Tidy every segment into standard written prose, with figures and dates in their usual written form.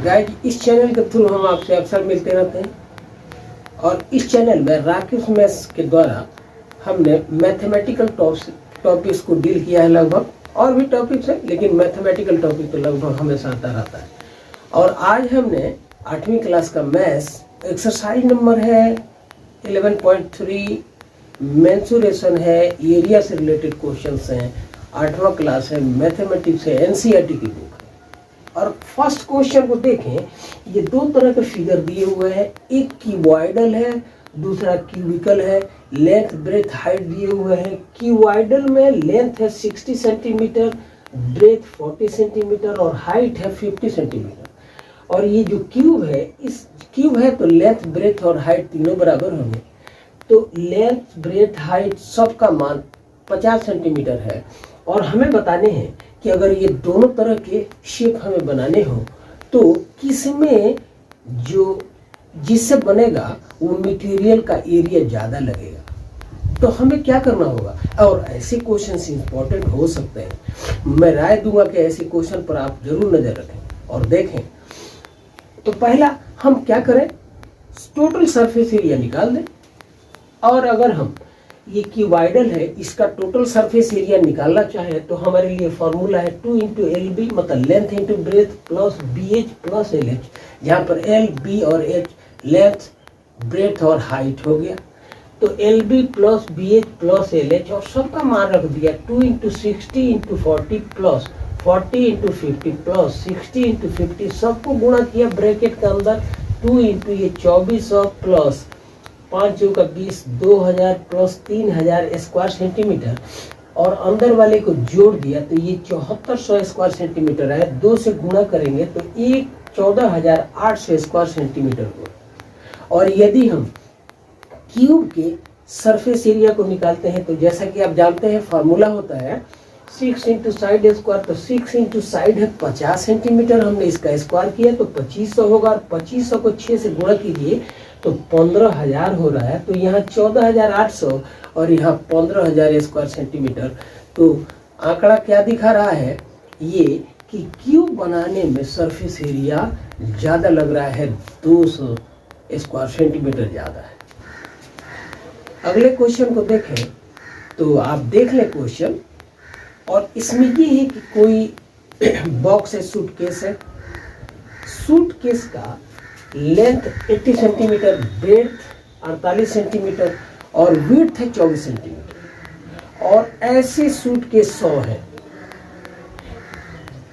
Guys, इस channel के through हम आपसे अक्सर मिलते रहते हैं और इस चैनल में राकेश मैथ्स के द्वारा हमने मैथमेटिकल टॉपिक्स को डील किया है। लगभग और भी टॉपिक्स हैं, लेकिन मैथमेटिकल टॉपिक तो लगभग हमेशा आता रहता है। और आज हमने 8वीं क्लास का मैथ्स एक्सरसाइज नंबर है 11.3 मेंसुरेशन है, एरिया से रिलेटेड क्वेश्चंस हैं। 8वां क्लास है, मैथमेटिक्स है, एनसीईआरटी की बुक है। और फर्स्ट क्वेश्चन को देखें, ये दो तरह के फिगर दिए हुए हैं, एक क्यूबॉइडल है, दूसरा क्यूबिकल है। लेंथ ब्रेथ हाइट दिए हुए हैं। क्यूबॉइडल में लेंथ है 60 सेंटीमीटर, ब्रेथ 40 सेंटीमीटर और हाइट है 50 सेंटीमीटर। और ये जो क्यूब है, इस क्यूब है तो लेंथ ब्रेथ और हाइट तीनों बराबर होंगे। तो लेंथ ब्रेथ हाइट सबका मान 50 सेंटीमीटर है। और हमें बताने हैं कि अगर ये दोनों तरह के शेप हमें बनाने हो तो किसमें जो जिससे बनेगा वो मटेरियल का एरिया ज़्यादा लगेगा। तो हमें क्या करना होगा, और ऐसे क्वेश्चन इंपॉर्टेंट हो सकते हैं। मैं राय दूंगा कि ऐसे क्वेश्चन पर आप जरूर नज़र रखें और देखें। तो पहला हम क्या करें, टोटल सरफेस एरिया निकाल दें। और अगर हम ये क्यूबॉइडल है, इसका टोटल सरफेस एरिया निकालना चाहे तो हमारे लिए फॉर्मूला है 2 × LB, मतलब length into breath plus BH plus LH, जहाँ पर L, B और H लेंथ ब्रेथ और हाइट हो गया। तो LB plus BH plus LH और सबका मान रख दिया 2 × 60 × 40 प्लस 40 × 50 प्लस 60 × 50, सबको गुणा किया ब्रैकेट के अंदर। 2 × ये 2400 प्लस 5 × 20, 2000 प्लस 3000 स्क्वायर सेंटीमीटर और अंदर वाले को जोड़ दिया तो ये 7400 स्क्वायर सेंटीमीटर है। 2 से गुणा करेंगे तो 14800 स्क्वायर सेंटीमीटर हो। और यदि हम क्यूब के सरफेस एरिया को निकालते हैं तो जैसा कि आप जानते हैं फार्मूला होता है 6 × साइड स्क्वायर। तो 6 × साइड है 50 सेंटीमीटर, हमने इसका स्क्वायर किया तो 2500 होगा। और 2500 को 6 से गुणा कीजिए तो 15000 हो रहा है। तो यहाँ 14800 और यहाँ 15000 स्क्वायर सेंटीमीटर। तो आंकड़ा क्या दिखा रहा है, ये कि क्यूब बनाने में सरफेस एरिया ज़्यादा लग रहा है, 200 स्क्वायर सेंटीमीटर ज़्यादा है। अगले क्वेश्चन को देखें तो आप देख लें क्वेश्चन, और इसमें ये है कि कोई बॉक्स है, सूटकेस है। सूटकेस का लेंथ 80 सेंटीमीटर, ब्रेथ 48 सेंटीमीटर और विड्थ है 24 सेंटीमीटर। और ऐसे सूटकेस 100 है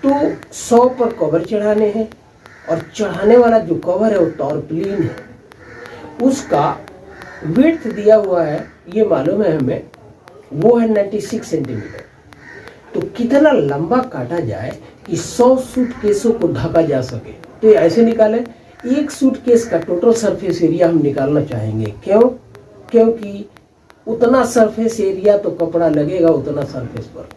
तो 100 पर कवर चढ़ाने हैं। और चढ़ाने वाला जो कवर है वो टॉर्पलिन है, उसका विड्थ दिया हुआ है, ये मालूम है हमें, वो है 96 सेंटीमीटर। तो कितना लंबा काटा जाए कि 100 सूटकेसों को ढका जा सके। तो ये ऐसे निकालें, एक सूटकेस का टोटल सरफेस एरिया हम निकालना चाहेंगे। क्यों? क्योंकि उतना सरफेस एरिया तो कपड़ा लगेगा उतना सरफेस पर।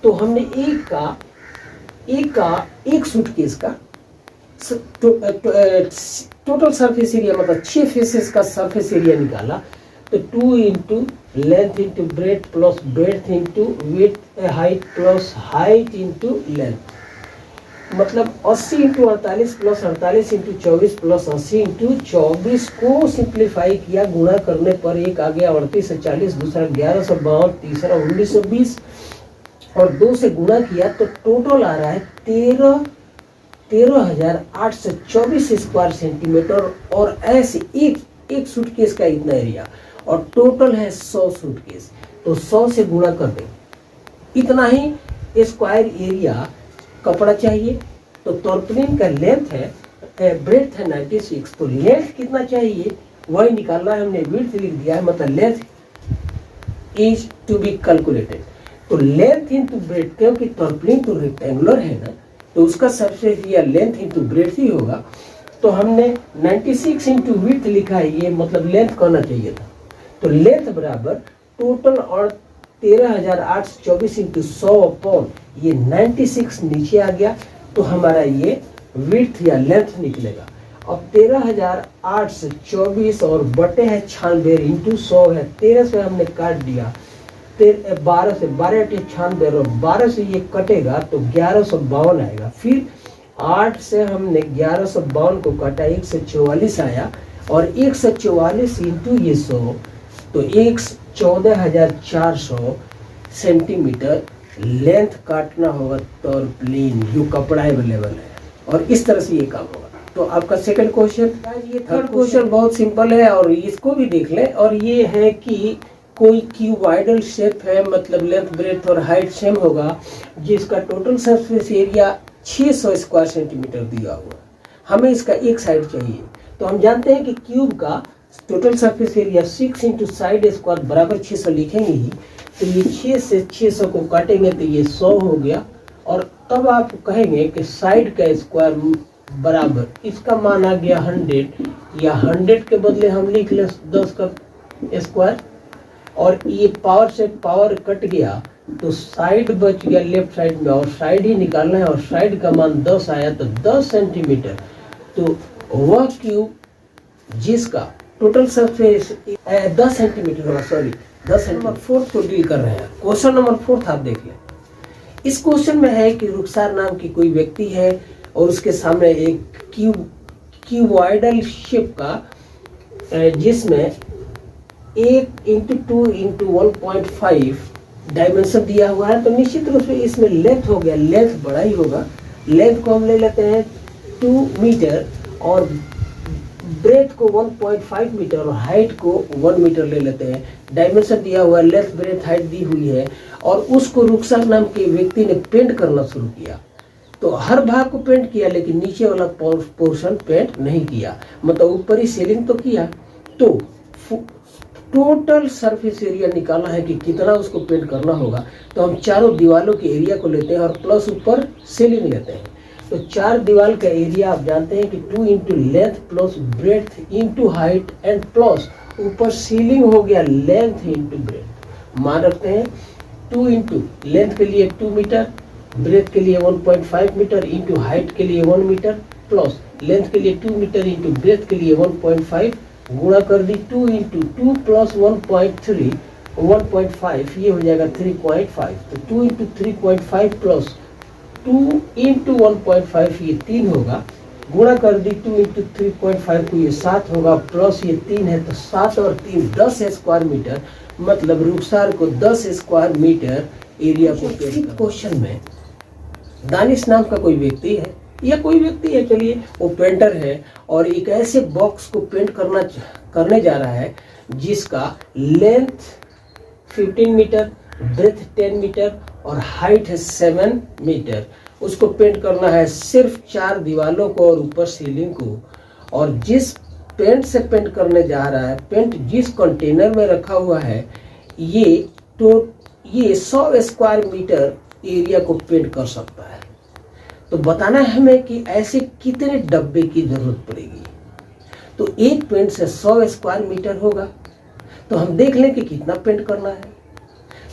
तो हमने एक सूटकेस का टोटल सरफेस एरिया, मतलब 6 फेसेस का सरफेस एरिया निकाला। तो 2 × length into breath plus breadth into width height plus height into length, मतलब 80 × 48 प्लस 48 × 24 प्लस 80 × 24 को सिंप्लीफाई किया। गुणा करने पर एक आ गया 38 से 40, दूसरा 1152, तीसरा 1920 और 2 से गुणा किया तो टोटल आ रहा है 13,824 स्क्वायर सेंटीमीटर। और ऐसे एक सूटकेस का इतना एरिया, और टोटल है 100 सूटकेस, तो 100 से गुणा कर दें, इतना ही स्क्वायर एरिया कपड़ा चाहिए। तो टॉर्पलिन का लेंथ है, ब्रेथ है 96, तो लेंथ कितना चाहिए वही निकालना है। हमने विड्थ लिख दिया है, मतलब length is to be calculated. तो लेंथ इंटू ब्रेथ, क्योंकि टॉर्पलिन तो रेक्टेंगुलर है ना, तो उसका surface area length into breadth ही होगा। तो हमने 96 × विड्थ लिखा है, ये मतलब लेंथ कहना चाहिए था। तो लेंथ बराबर टोटल और 13,824 × 100 अपॉन ये 96 नीचे आ गया, तो हमारा ये विड्थ या लेंथ निकलेगा। अब 13,824 और बटे है 96 इंटू 100 है, 13 से हमने काट दिया, 12 से 12 96 और 12 से ये कटेगा तो 1152 आएगा। फिर 8 से हमने 1152 को काटा, 144 आया, और 144 इंटू ये 100 तो 14,400 सेंटीमीटर लेंथ काटना होगा तौर प्लेन जो कपड़ा अवेलेबल है, और इस तरह से ये काम होगा। तो आपका सेकंड क्वेश्चन। ये थर्ड क्वेश्चन बहुत सिंपल है और इसको भी देख लें, और ये है कि कोई क्यूबॉइडल शेप है, मतलब लेंथ ब्रेथ और हाइट सेम होगा, जिसका total surface area 600 square centimetre दिया हुआ है। हमें इसका एक साइड चाहिए, तो हम जानते हैं कि क्यूब का total surface area 6 into side square बराबर 600 लिखेंगे ही। तो ये 6 से 600 को काटेंगे तो ये 100 हो गया, और तब आप कहेंगे कि साइड का स्क्वायर बराबर, इसका मान आ गया 100, या 100 के बदले हम लिख ले 10 का स्क्वायर, और ये पावर से पावर कट गया तो साइड बच गया लेफ्ट साइड में, और साइड ही निकालना है, और साइड का मान 10 आया तो 10 सेंटीमीटर। तो वह क्यूब जिसका टोटल सरफेस 10 सेंटीमीटर होगा, सॉरी 10 सेंटीमीटर। 4 को डील कर रहे हैं। क्वेश्चन नंबर 4 आप देख लें। इस क्वेश्चन में है कि रुखसार नाम की कोई व्यक्ति है और उसके सामने एक क्यूबॉइडल शेप का, जिसमें 1 इंटू 2 इंटू 1.5 डायमेंशन दिया हुआ है। तो निश्चित रूप से इसमें लेंथ हो गया, लेंथ बड़ा ही होगा। लेंथ को हम ले लेते हैं 2 मीटर, और ब्रेथ को 1.5 मीटर, और हाइट को 1 मीटर ले लेते हैं। डायमेंशन दिया हुआ है, लेंथ ब्रेथ हाइट दी हुई है, और उसको रुखसार नाम के व्यक्ति ने पेंट करना शुरू किया। तो हर भाग को पेंट किया, लेकिन नीचे वाला पोर्शन पेंट नहीं किया, मतलब ऊपर ही सीलिंग तो किया। तो टोटल सरफेस एरिया निकालना है कि कितना उसको पेंट करना होगा। तो हम चारों दीवालों के एरिया को लेते हैं और प्लस ऊपर सीलिंग लेते हैं। तो 4 दीवार का एरिया आप जानते हैं कि 2 into length plus breadth into height and plus ऊपर सीलिंग हो गया लेंथ इंटू ब्रेथ। मान रखते हैं 2 इंटू लेंथ के लिए 2 मीटर, ब्रेथ के लिए 1.5 मीटर, इंटू हाइट के लिए 1 मीटर, प्लस लेंथ के लिए 2 मीटर, इंटू ब्रेथ के लिए 1.5, गुणा कर दी 2 इंटू 2 प्लस 1.5, ये हो जाएगा 3.5। तो 2 इंटू 3.5 प्लस 2 इंटू 1.5, ये 3 होगा। गुणा कर दी 2 इंटू 3.5 को, ये 7 होगा, प्लस ये 3 है, तो 7 और 3 10 स्क्वायर मीटर, मतलब रुखसार को 10 स्क्वायर मीटर एरिया को पेंट। क्वेश्चन में दानिश नाम का कोई व्यक्ति है, या कोई व्यक्ति है, चलिए वो पेंटर है, और एक ऐसे बॉक्स को पेंट करने जा रहा है जिसका लेंथ 15 मीटर, ब्रेथ 10 मीटर और हाइट है 7 मीटर। उसको पेंट करना है सिर्फ 4 दीवालों को और ऊपर सीलिंग को। और जिस पेंट से पेंट करने जा रहा है, पेंट जिस कंटेनर में रखा हुआ है, ये 100 स्क्वायर मीटर एरिया को पेंट कर सकता है। तो बताना है हमें कि ऐसे कितने डब्बे की जरूरत पड़ेगी। तो एक पेंट से 100 स्क्वायर मीटर होगा। तो हम देख लें कि कितना पेंट करना है।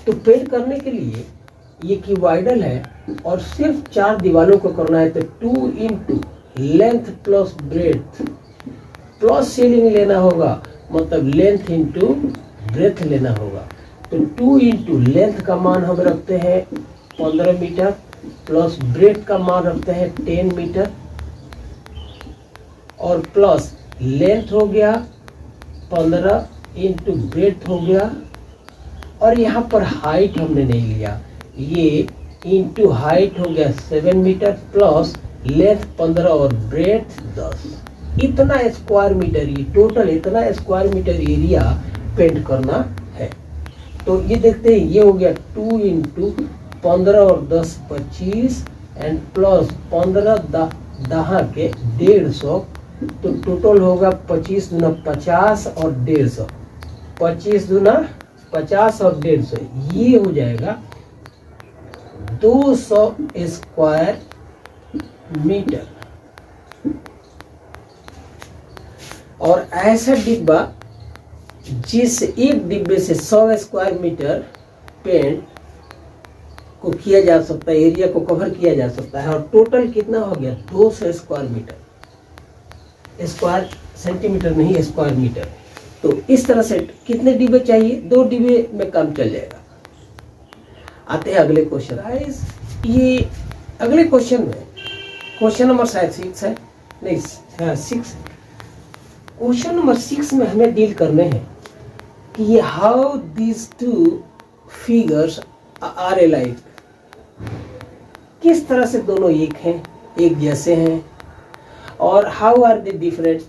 तो पेंट करने के लिए ये क्यूबॉइडल है और सिर्फ 4 दीवारों को करना है। तो 2 into length plus breadth plus ceiling लेना होगा, मतलब लेंथ इंटू ब्रेथ लेना होगा। तो 2 इंटू लेंथ का मान हम रखते हैं 15 मीटर, प्लस ब्रेथ का मान रखते हैं 10 मीटर, और प्लस लेंथ हो गया 15 इंटू ब्रेथ हो गया, और यहाँ पर हाइट हमने नहीं लिया, ये इंटू हाइट हो गया 7 मीटर, प्लस लेंथ 15 और ब्रेथ 10। इतना स्क्वायर मीटर, ये टोटल इतना स्क्वायर मीटर एरिया पेंट करना है। तो ये देखते हैं, ये हो गया 2 इंटू 15 और 10 25, एंड प्लस 15 दहा के 150। तो टोटल होगा 25 दूना 50 और 150, 25 दूना 50 और 150, ये हो जाएगा 200 स्क्वायर मीटर। और ऐसा डिब्बा जिस एक डिब्बे से 100 स्क्वायर मीटर पेंट को किया जा सकता है, एरिया को कवर किया जा सकता है। और टोटल कितना हो गया 200 स्क्वायर मीटर, स्क्वायर सेंटीमीटर नहीं स्क्वायर मीटर। तो इस तरह से कितने डिब्बे चाहिए, 2 डिब्बे में काम चल जाएगा। आते हैं अगले क्वेश्चन। ये अगले क्वेश्चन में क्वेश्चन नंबर शायद 6 है, नहीं हाँ 6। क्वेश्चन नंबर 6 में हमें डील करने हैं कि ये how these two figures are alike, किस तरह से दोनों एक हैं, एक जैसे हैं, और हाउ आर दे डिफरेंट।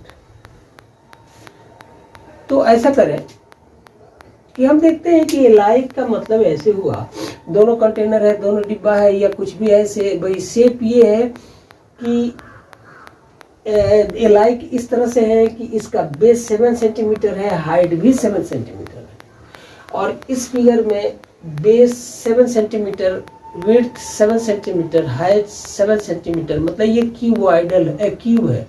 तो ऐसा करें कि हम देखते हैं कि लाइक का मतलब ऐसे हुआ, दोनों कंटेनर है, दोनों डिब्बा है या कुछ भी ऐसे, भाई शेप ये है कि लाइक इस तरह से है कि इसका बेस 7 सेंटीमीटर है, हाइट भी 7 सेंटीमीटर है, और इस फिगर में base 7 centimetre, width 7 centimetre, height 7 centimetre, मतलब ये क्यूबॉइडल है, क्यूब है,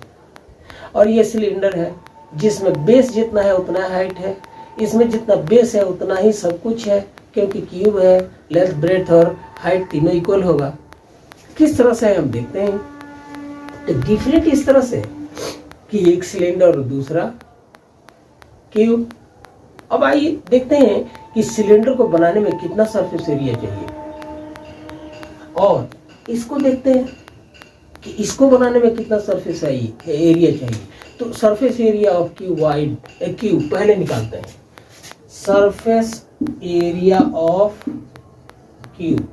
और ये सिलेंडर है जिसमें बेस जितना है उतना हाइट है, इसमें जितना बेस है उतना ही सब कुछ है, क्योंकि क्यूब है, लेंथ ब्रेथ और हाइट तीनों इक्वल होगा। किस तरह से हम देखते हैं, तो डिफरेंट इस तरह से कि एक सिलेंडर और दूसरा क्यूब। अब आइए देखते हैं कि सिलेंडर को बनाने में कितना सरफेस एरिया चाहिए, और इसको देखते हैं कि इसको बनाने में कितना सरफेस एरिया चाहिए। तो सरफेस एरिया ऑफ क्यूब पहले निकालते हैं। सरफेस एरिया ऑफ क्यूब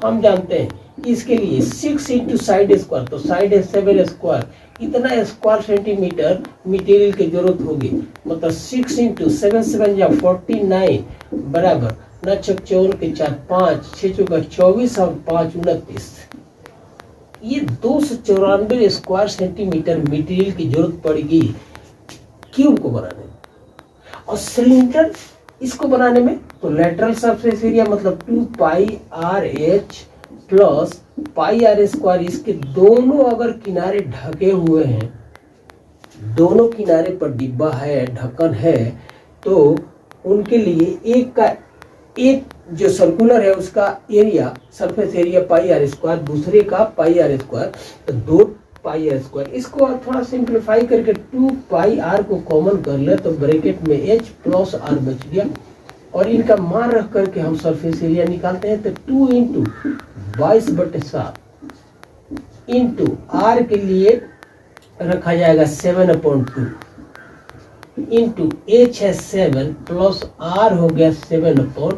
हम जानते हैं, इसके लिए 6 इंटू साइड स्क्वायर, तो साइड है 7 स्क्वायर, इतना स्क्वायर सेंटीमीटर मटेरियल की जरूरत होगी। मतलब 6 इंटू 7 7 या 49 बराबर 9 6 54 के 4 5 6 चौका 24 और 5 29, ये 294 स्क्वायर सेंटीमीटर मटेरियल की जरूरत पड़ेगी क्यूब को बनाने में। और सिलेंडर इसको बनाने में तो लेटरल सरफेस एरिया मतलब 2 pi r h plus pi r square, इसके दोनों अगर किनारे ढके हुए हैं, दोनों किनारे पर डिब्बा है, ढक्कन है, तो उनके लिए एक जो सर्कुलर है उसका area surface area pi r square, दूसरे का पाई आर स्क्वायर, तो 2 पाई आर स्क्वायर। इसको थोड़ा सिंप्लीफाई करके 2 पाई आर को कॉमन कर ले तो ब्रैकेट में एच प्लस आर बच गया, और इनका मान रख करके हम सरफेस एरिया निकालते हैं। तो 2 इंटू 22/7 इंटू आर के लिए रखा जाएगा 7/2 इंटू एच है 7 प्लस आर हो गया 7/2,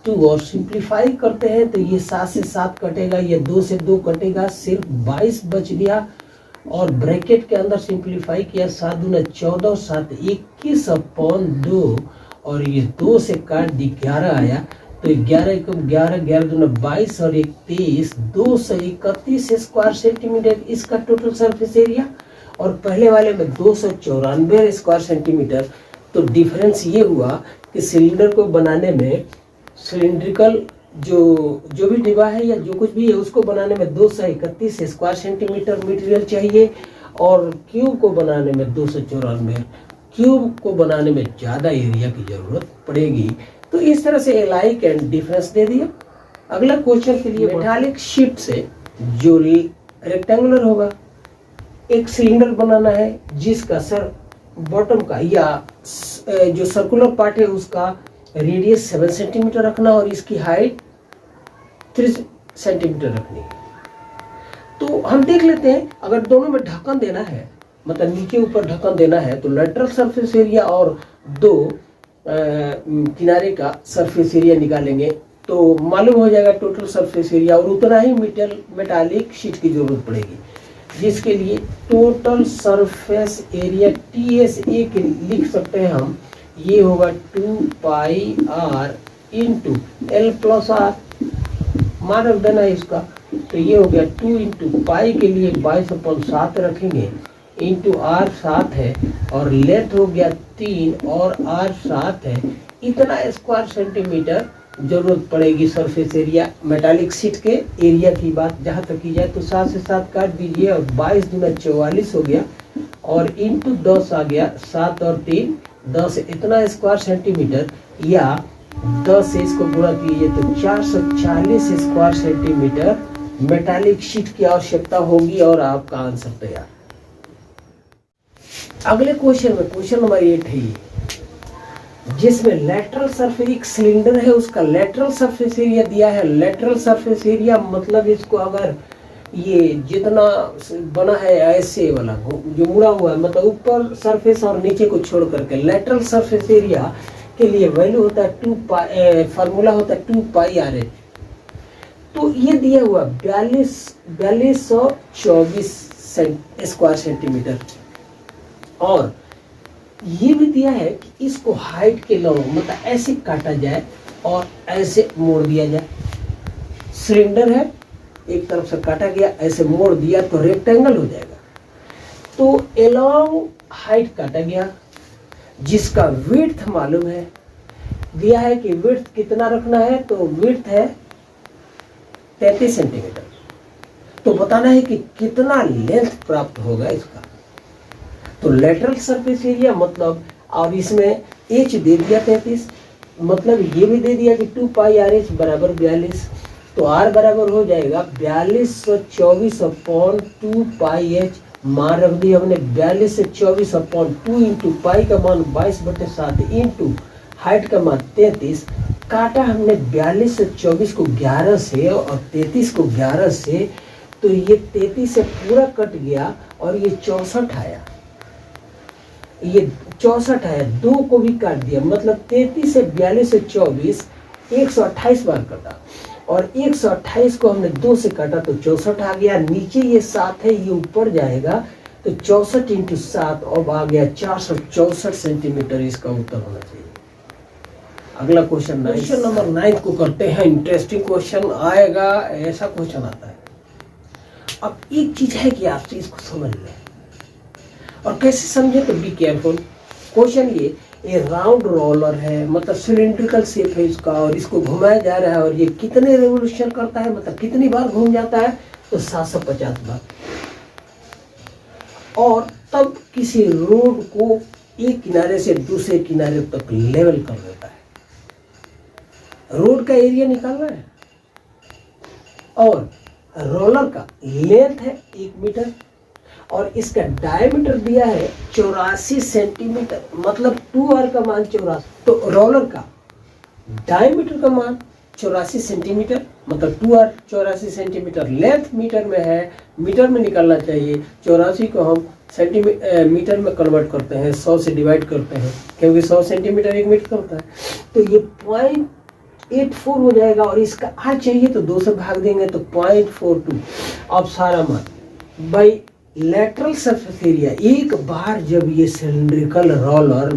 और सिंप्लीफाई करते हैं तो ये 7 से 7 कटेगा, ये 2 से 2 कटेगा, सिर्फ 22 बच गया। और ब्रैकेट के अंदर सिंप्लीफाई किया, 7 दूना 14, 7 21/2, और ये 2 से काट दी 11 आया, तो 11 को 11 11 दूना 22 और 1 23, 231 स्क्वायर सेंटीमीटर इसका टोटल सरफेस एरिया, और पहले वाले में 294 स्क्वायर सेंटीमीटर। तो डिफरेंस ये हुआ कि सिलेंडर को बनाने में सिलिंड्रिकल जो भी डिब्बा है या जो कुछ भी है उसको बनाने में 231 स्क्वायर सेंटीमीटर मटेरियल चाहिए, और क्यूब को बनाने में 294, क्यूब को बनाने में ज़्यादा एरिया की जरूरत पड़ेगी। तो इस तरह से एलाइक एंड डिफरेंस दे दिया। अगला क्वेश्चन के लिए मेटालिक शीट से जो रेक्टेंगुलर होगा, एक सिलेंडर बनाना है जिसका सर बॉटम का या जो सर्कुलर पार्ट है उसका रेडियस 7 सेंटीमीटर रखना और इसकी हाइट 3 सेंटीमीटर रखनी है। तो हम देख लेते हैं, अगर दोनों में ढक्कन देना है, मतलब नीचे ऊपर ढक्कन देना है, तो लेटरल सरफेस एरिया और 2 किनारे का सरफेस एरिया निकालेंगे तो मालूम हो जाएगा टोटल सरफेस एरिया, और उतना ही मेटालिक शीट की जरूरत पड़ेगी, जिसके लिए टोटल सरफेस एरिया TSA के लिख सकते हैं हम, ये होगा 2 pi r into l plus r, मान रख देना है इसका। तो ये हो गया 2 इंटू पाई के लिए 22/7 रखेंगे, इंटू आर 7 है, और लेंथ हो गया 3 और आर 7 है, इतना स्क्वायर सेंटीमीटर जरूरत पड़ेगी सरफेस एरिया। मेटालिक शीट के एरिया की बात जहाँ तक की जाए तो 7 से 7 काट दीजिए, और 22 दूना 44 हो गया, और इंटू 10 आ गया, 7 और 3 10, इतना स्क्वायर सेंटीमीटर, या 10 से इसको गुणा कीजिए तो 440 स्क्वायर सेंटीमीटर मेटालिक शीट की आवश्यकता होगी, और आपका आंसर तैयार। अगले क्वेश्चन में क्वेश्चन नंबर 8 है, जिसमें लेटरल सरफेस, एक सिलेंडर है उसका लेटरल सरफेस एरिया दिया है। लेटरल सरफेस एरिया मतलब इसको अगर ये जितना बना है ऐसे वाला जो मुड़ा हुआ है, मतलब ऊपर सरफेस और नीचे को छोड़ करके, लेटरल सरफेस एरिया के लिए वैल्यू होता है 2 पाई, फार्मूला होता है 2 पाई आर एच। तो ये दिया हुआ 4224 स्क्वायर सेंटीमीटर। और ये भी दिया है कि इसको हाइट के लॉन्ग मतलब ऐसे काटा जाए और ऐसे मोड़ दिया जाए। सिलेंडर है, एक तरफ से काटा गया, ऐसे मोड़ दिया तो रेक्टेंगल हो जाएगा। तो एलॉन्ग हाइट काटा गया, जिसका विड्थ मालूम है, दिया है कि विड्थ कितना रखना है, तो विड्थ है 33 सेंटीमीटर। तो बताना है कि कितना लेंथ प्राप्त होगा इसका। तो लेटरल सरफेस एरिया मतलब, और इसमें एच दे दिया 33, मतलब ये भी दे दिया कि 2 पाई आर एच बराबर 42। तो आर बराबर हो जाएगा 4224 अपॉन 2 पाई एच। मान रख दिया हमने 42 से 24 अपॉन 2 इंटू पाई का मान 22/7 इंटू हाइट का मान 33। काटा हमने 42 से 24 को 11 से और 33 को 11 से, तो ये 33 से पूरा कट गया और ये 64 आया। ये 64 आया, 2 को भी काट दिया, मतलब 33 से 42 से 24 128 बार कटा, और 128 को हमने 2 से काटा तो 64 आ गया। नीचे ये 7 है, ये ऊपर जाएगा तो 64 इंटू 7 अब आ गया 464 सेंटीमीटर। इसका उत्तर होना चाहिए। अगला क्वेश्चन नंबर 9 को करते हैं। इंटरेस्टिंग क्वेश्चन आएगा, ऐसा क्वेश्चन आता है। अब एक चीज है कि आपसे इसको समझ लें, और कैसे समझे तो बी केयरफुल। क्वेश्चन ये राउंड रोलर है, मतलब सिलिंड्रिकल शेप है इसका, और इसको घुमाया जा रहा है, और ये कितने रेवोल्यूशन करता है, मतलब कितनी बार घूम जाता है, तो 750 बार। और तब किसी रोड को एक किनारे से दूसरे किनारे तक लेवल कर देता है। रोड का एरिया निकाल रहा है, और रोलर का लेंथ है 1 मीटर, और इसका डायमीटर दिया है 84 सेंटीमीटर, मतलब 2r का मान 84। तो रोलर का डायमीटर का मान 84 सेंटीमीटर, मतलब 2r 84 सेंटीमीटर। लेंथ मीटर में है, मीटर में निकालना चाहिए। 84 को हम मीटर में कन्वर्ट करते हैं, 100 से डिवाइड करते हैं, क्योंकि 100 सेंटीमीटर 1 मीटर होता है। तो ये 0.84 हो जाएगा, और इसका r चाहिए तो 2 से भाग देंगे तो 0.42। अब सारा मान बाई लेटरल सरफेस एरिया। एक बार जब ये सिलिंड्रिकल रोलर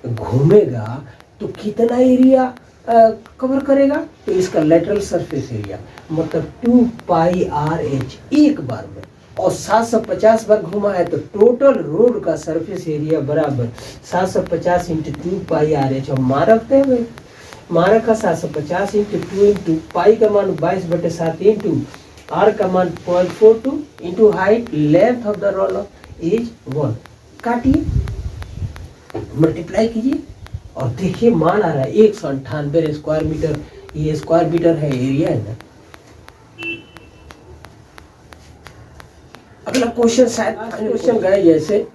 घूमेगा तो कितना एरिया कवर करेगा, तो इसका लेटरल सरफेस एरिया मतलब 2 पाई आर एच एक बार में, और 750 बार घुमा है तो टोटल रोड का सरफेस एरिया बराबर 750 इंटू 2 पाई आर एच। और मान रखते हैं भाई, मान रखा 750 इंटू 2 इंटू पाई का मान 22/7 इंटू आर का मान 0.42 into height, length of the roller is 1। काटिए, मल्टीप्लाई कीजिए, और देखिए मान आ रहा है 198 स्क्वायर मीटर। ये स्क्वायर मीटर है, एरिया है ना। अगला क्वेश्चन शायद क्वेश्चन गए जैसे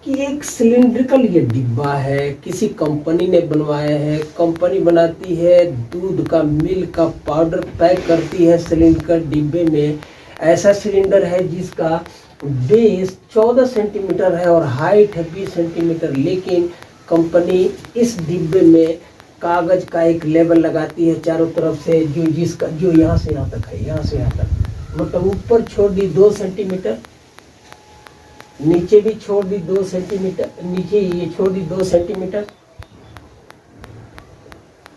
कि एक सिलिंड्रिकल ये डिब्बा है, किसी कंपनी ने बनवाया है। कंपनी बनाती है दूध का, मिल्क का पाउडर पैक करती है सिलिंड्रिकल डिब्बे में। ऐसा सिलेंडर है जिसका बेस 14 सेंटीमीटर है और हाइट है 20 सेंटीमीटर। लेकिन कंपनी इस डिब्बे में कागज का एक लेबल लगाती है चारों तरफ से, जो यहाँ से यहाँ तक है, यहाँ से यहाँ तक, मतलब ऊपर छोड़ दी 2 सेंटीमीटर, नीचे भी छोड़ दी 2 सेंटीमीटर, नीचे ये छोड़ दी 2 सेंटीमीटर।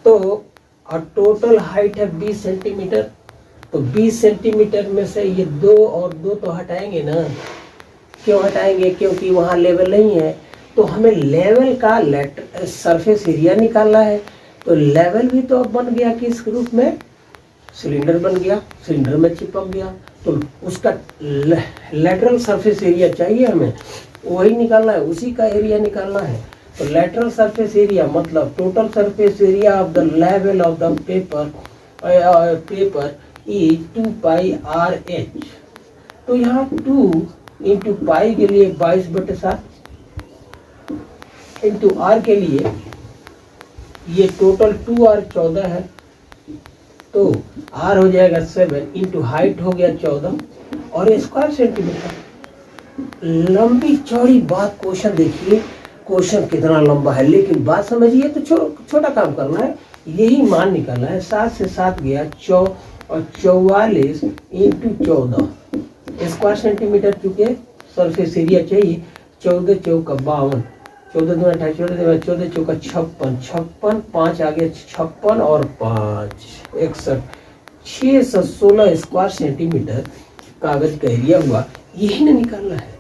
तो और टोटल हाइट है 20 सेंटीमीटर। तो 20 सेंटीमीटर में से ये 2 और 2 तो हटाएंगे ना। क्यों हटाएंगे? क्योंकि वहाँ लेवल नहीं है। तो हमें लेवल का सरफेस एरिया निकालना है। तो लेवल भी तो अब बन गया किस रूप में, सिलेंडर बन गया, सिलेंडर में चिपक गया। तो उसका लेटरल सरफेस एरिया चाहिए हमें, वही निकालना है, उसी का एरिया निकालना है। तो लेटरल सरफेस एरिया मतलब total surface area of the level of the paper is 2 pi r H. तो यहाँ 2 इंटू पाई के लिए 22/7 इंटू आर के लिए ये टोटल 2r 14 है, तो r हो जाएगा 7 इंटू हाइट हो गया 14 और स्क्वायर सेंटीमीटर। लंबी चौड़ी बात क्वेश्चन देखिए, क्वेश्चन कितना लंबा है, लेकिन बात समझिए तो छोटा काम करना है। यही मान निकालना है, 7 से 7 गया 44 इंटू 14 स्क्वायर सेंटीमीटर, चूंकि सरफेस एरिया चाहिए। 14 चौका 52, 14 दूना 28, 14 चौका 56, 5 आ गया 56 और 5 61, 616 स्क्वायर सेंटीमीटर कागज का एरिया हुआ। यही ना निकालना है।